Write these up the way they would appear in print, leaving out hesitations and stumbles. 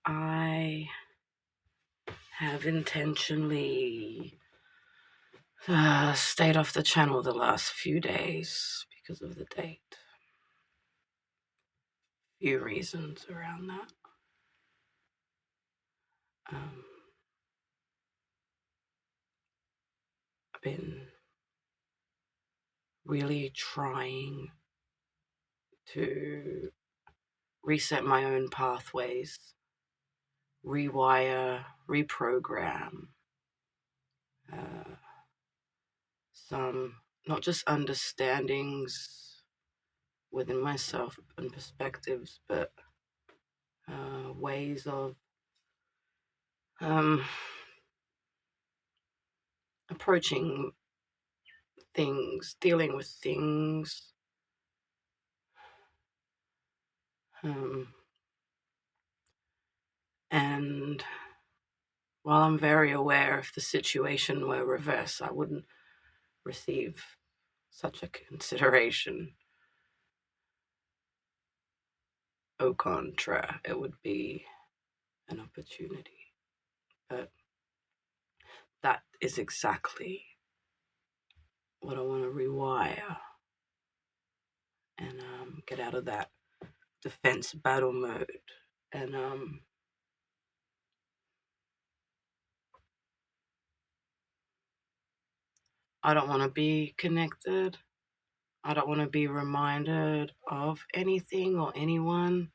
I have intentionally stayed off the channel the last few days because of the date. Few reasons around that. I've been really trying to reset my own pathways, rewire, reprogram some not just understandings within myself and perspectives, but ways of approaching things, dealing with things. And while I'm very aware if the situation were reversed, I wouldn't receive such a consideration. Au contraire, it would be an opportunity. But that is exactly what I want to rewire and get out of that defense battle mode. And I don't want to be connected. I don't want to be reminded of anything or anyone.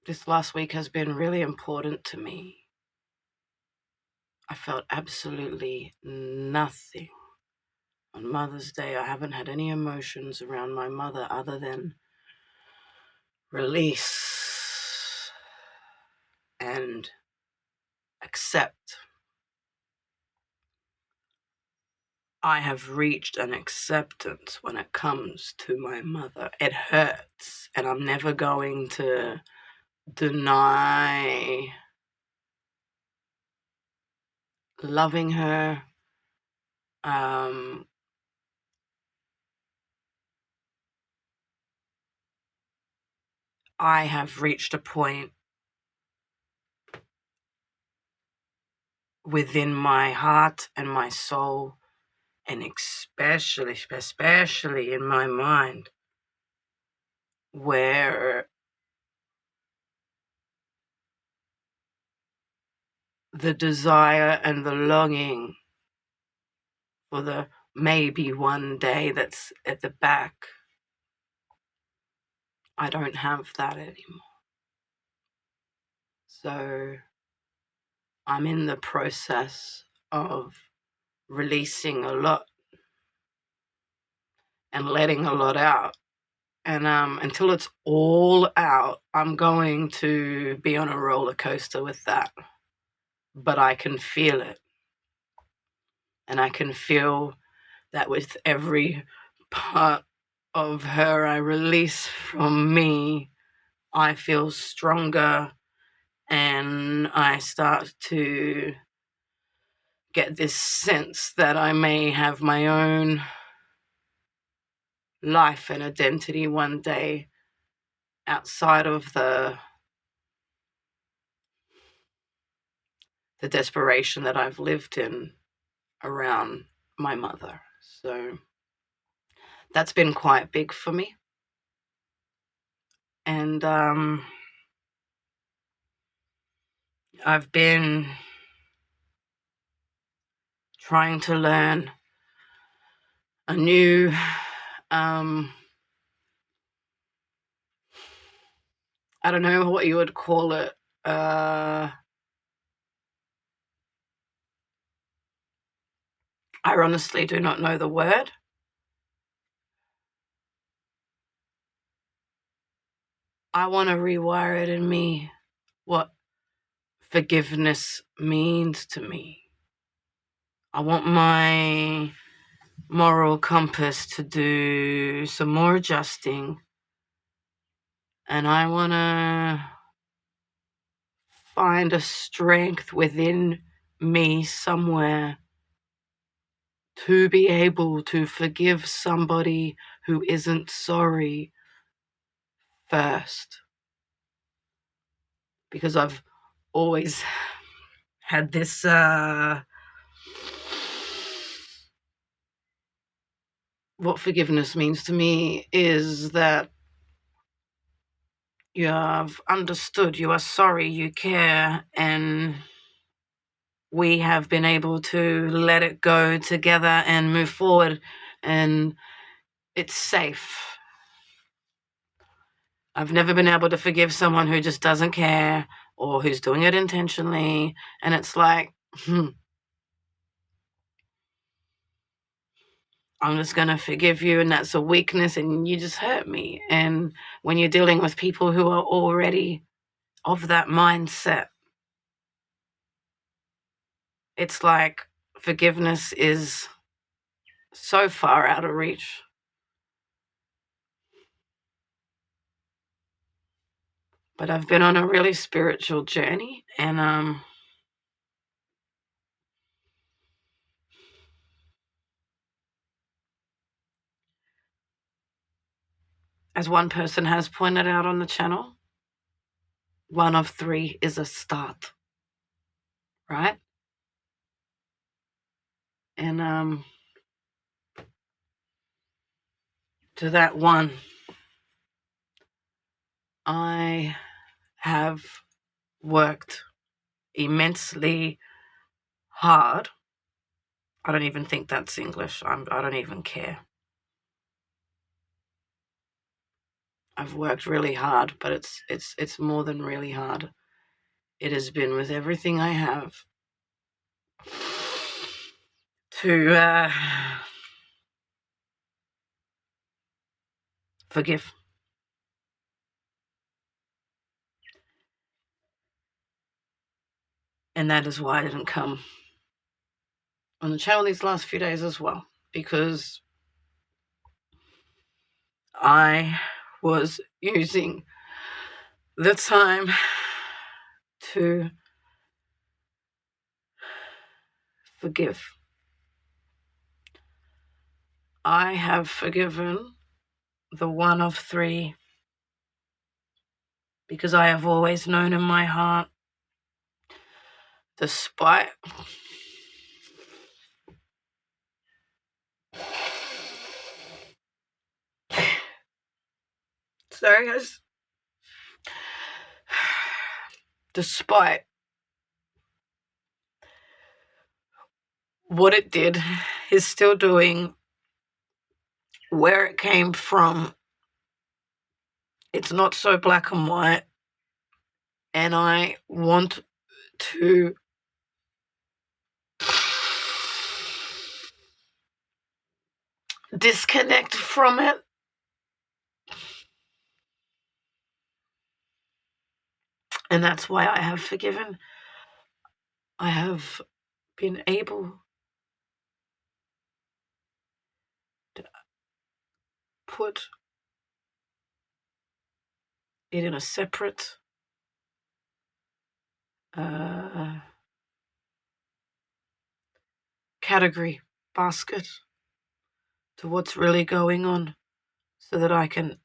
This last week has been really important to me. I felt absolutely nothing. On Mother's Day, I haven't had any emotions around my mother other than release and accept. I have reached an acceptance when it comes to my mother. It hurts, and I'm never going to deny loving her. I have reached a point within my heart and my soul, and especially in my mind, where the desire and the longing for the maybe one day that's at the back, I don't have that anymore. So I'm in the process of releasing a lot and letting a lot out. And until it's all out, I'm going to be on a roller coaster with that. But I can feel it. And I can feel that with every part of her I release from me, I feel stronger, and I start to get this sense that I may have my own life and identity one day outside of the desperation that I've lived in around my mother. So that's been quite big for me. And I've been trying to learn a new I don't know what you would call it. I honestly do not know the word. I want to rewire it in me, what forgiveness means to me. I want my moral compass to do some more adjusting, and I want to find a strength within me somewhere to be able to forgive somebody who isn't sorry first. Because I've always had this what forgiveness means to me is that you have understood, you are sorry, you care, and we have been able to let it go together and move forward, and it's safe. I've never been able to forgive someone who just doesn't care or who's doing it intentionally, and it's like, I'm just going to forgive you, and that's a weakness, and you just hurt me. And when you're dealing with people who are already of that mindset, it's like forgiveness is so far out of reach. But I've been on a really spiritual journey, and as one person has pointed out on the channel, 1 of 3 is a start, right? And to that one, I have worked immensely hard. I don't even think that's English. I don't even care. I've worked really hard, but it's more than really hard. It has been with everything I have to forgive. And that is why I didn't come on the channel these last few days as well, because I was using the time to forgive. I have forgiven the 1 of 3 because I have always known in my heart, despite sorry guys, despite what it did, is still doing, where it came from, it's not so black and white, and I want to disconnect from it. And that's why I have forgiven. I have been able to put it in a separate category, basket, to what's really going on, so that I can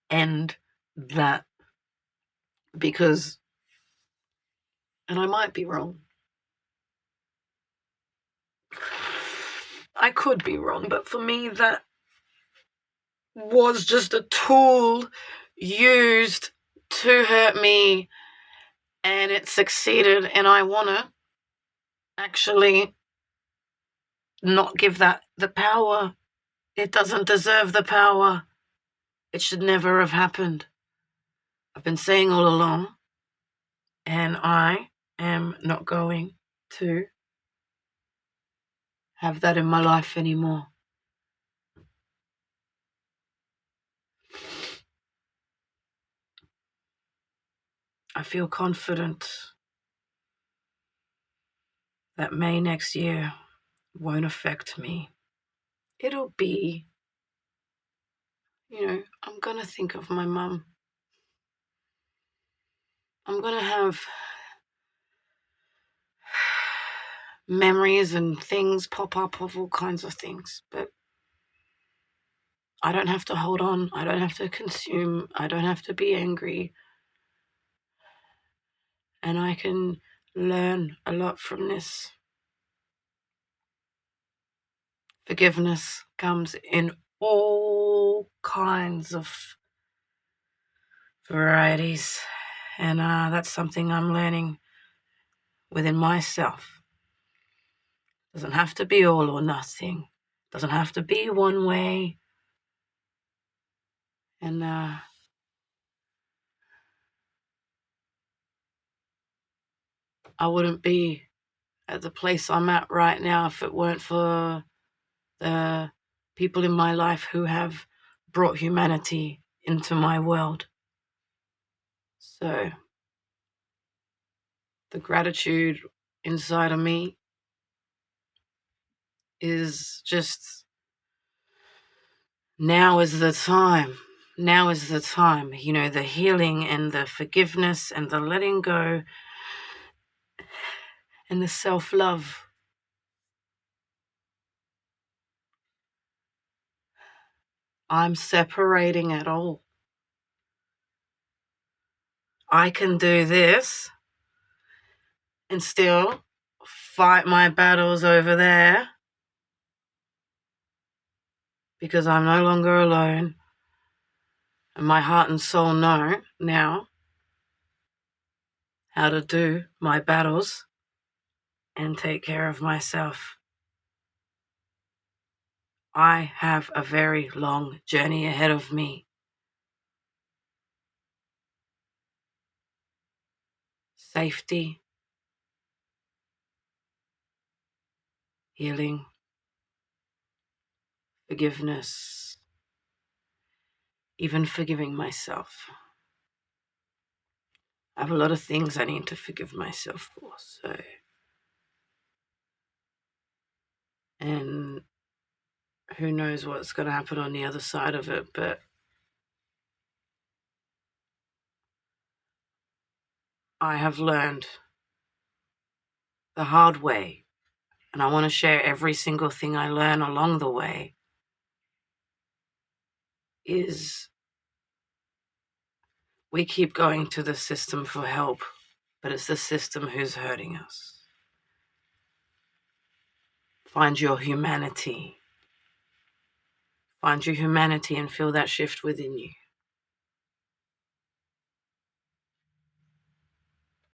end that. Because, and I might be wrong, I could be wrong, but for me that was just a tool used to hurt me, and it succeeded, and I want to actually not give that the power. It doesn't deserve the power. It should never have happened. I've been saying all along, and I am not going to have that in my life anymore. I feel confident that May next year won't affect me. It'll be, I'm going to think of my mum. I'm going to have memories and things pop up of all kinds of things. But I don't have to hold on. I don't have to consume. I don't have to be angry. And I can learn a lot from this. Forgiveness comes in all kinds of varieties. And that's something I'm learning within myself. Doesn't have to be all or nothing. Doesn't have to be one way. And I wouldn't be at the place I'm at right now if it weren't for the people in my life who have brought humanity into my world. So the gratitude inside of me is just, now is the time. Now is the time. You know, the healing and the forgiveness and the letting go and the self-love. I'm separating it all. I can do this and still fight my battles over there because I'm no longer alone. And my heart and soul know now how to do my battles and take care of myself. I have a very long journey ahead of me. Safety, healing, forgiveness, even forgiving myself. I have a lot of things I need to forgive myself for, and who knows what's going to happen on the other side of it, but I have learned the hard way, and I want to share every single thing I learn along the way, is we keep going to the system for help, but it's the system who's hurting us. Find your humanity. Find your humanity and feel that shift within you.